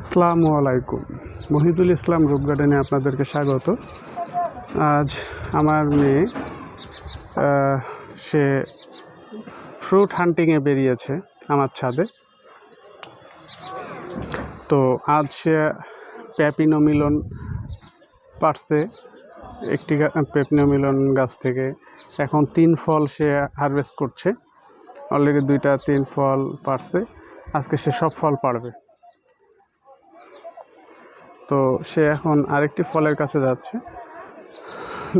আসসালামু আলাইকুম। মহিদুল ইসলাম রূপ গার্ডেনে আপনাদেরকে স্বাগত। আজ আমার মেয়ে সে ফ্রুট হান্টিংয়ে বেরিয়েছে আমার ছাদে। তো আজ সে পেপিনো মিলন পারছে একটি পেপিনো মিলন গাছ থেকে। এখন 3 ফল সে হারভেস্ট করছে। অলরেডি 2-3 ফল পারছে। আজকে সে সব ফল পারবে। তো সে এখন আরেকটি ফলের কাছে যাচ্ছে,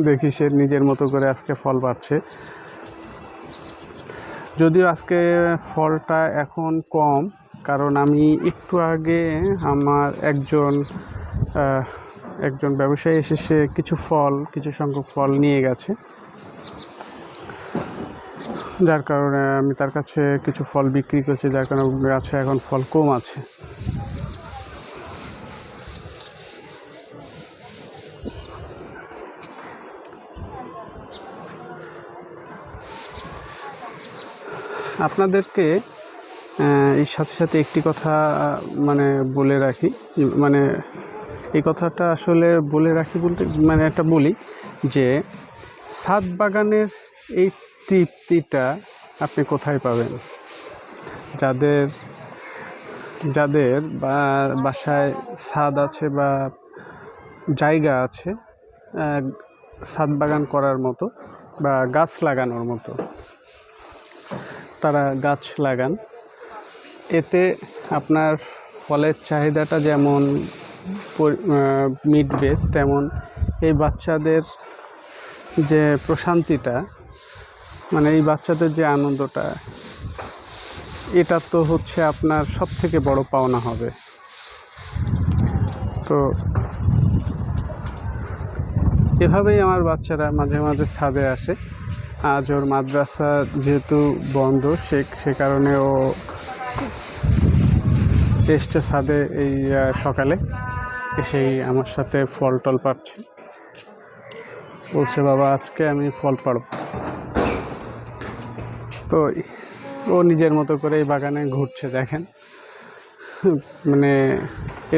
দেখি সে নিজের মতো করে আজকে ফল পাচ্ছে। যদিও আজকে ফলটা এখন কম, কারণ আমি একটু আগে আমার একজন ব্যবসায়ী এসে সে কিছু সংখ্যক ফল নিয়ে গেছে, যার কারণে আমি তার কাছে কিছু ফল বিক্রি করছি, যার কারণে গাছে এখন ফল কম আছে। আপনাদেরকে এর সাথে সাথে একটি কথা বলে রাখি, এই কথাটা আসলে বলে রাখি বলতে একটা বলি যে ছাদ বাগানের এই তৃপ্তিটা আপনি কোথায় পাবেন? যাদের বাসায় ছাদ আছে বা জায়গা আছে ছাদ বাগান করার মতো বা গাছ লাগানোর মতো, তারা গাছ লাগান। এতে আপনার ফলের চাহিদাটা যেমন মিটবে, তেমন এই বাচ্চাদের যে প্রশান্তিটা, এই বাচ্চাদের যে আনন্দটা, এটা তো হচ্ছে আপনার সবথেকে বড় পাওনা হবে। তো এভাবেই আমার বাচ্চারা মাঝে মাঝে ছাদে আসে। আজ ওর মাদ্রাসা যেহেতু বন্ধ, সে কারণে ও এসছে ছাদে এই সকালে এসেই আমার সাথে ফল টল পাচ্ছে। বলছে, বাবা আজকে আমি ফল পাড়ব। তো ও নিজের মতো করে এই বাগানে ঘুরছে, দেখেন।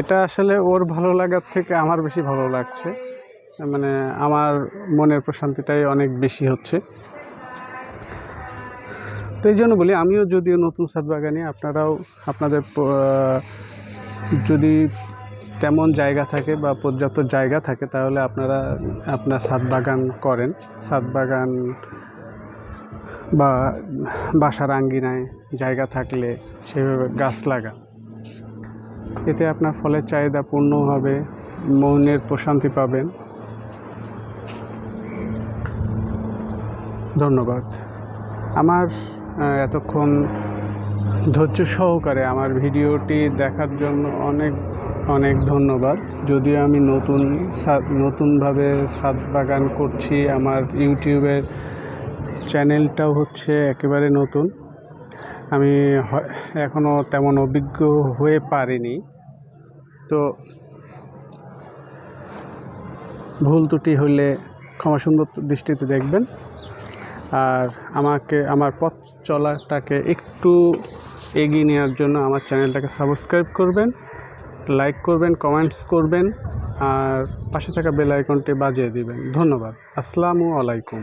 এটা আসলে ওর ভালো লাগার থেকে আমার বেশি ভালো লাগছে। আমার মনের প্রশান্তিটাই অনেক বেশি হচ্ছে। তো এই জন্য বলি, আমিও যদিও নতুন ছাদ বাগানি, আপনারাও আপনাদের যদি তেমন জায়গা থাকে বা পর্যাপ্ত জায়গা থাকে, তাহলে আপনারা আপনার ছাদ বাগান করেন। ছাদ বাগান বা বাসার আঙ্গিনায় জায়গা থাকলে সেভাবে গাছ লাগান। এতে আপনার ফলের চাহিদা পূর্ণ হবে, মনের প্রশান্তি পাবেন। ধন্যবাদ। আমার এতক্ষণ ধৈর্য সহকারে আমার ভিডিওটি দেখার জন্য অনেক অনেক ধন্যবাদ। যদিও আমি নতুনভাবে ছাদ বাগান করছি, আমার ইউটিউবের চ্যানেলটাও হচ্ছে একেবারে নতুন, আমি এখনও তেমন অভিজ্ঞ হয়ে পারিনি। তো ভুল ত্রুটি হলে ক্ষমা সুন্দর দৃষ্টিতে দেখবেন। আর আমার পথ চলাটাকে একটু এগিয়ে নেওয়ার জন্য আমার চ্যানেলটাকে সাবস্ক্রাইব করবেন, লাইক করবেন, কমেন্টস করবেন, আর পাশে থাকা বেল আইকনটি বাজিয়ে দিবেন। ধন্যবাদ। আসসালামু আলাইকুম।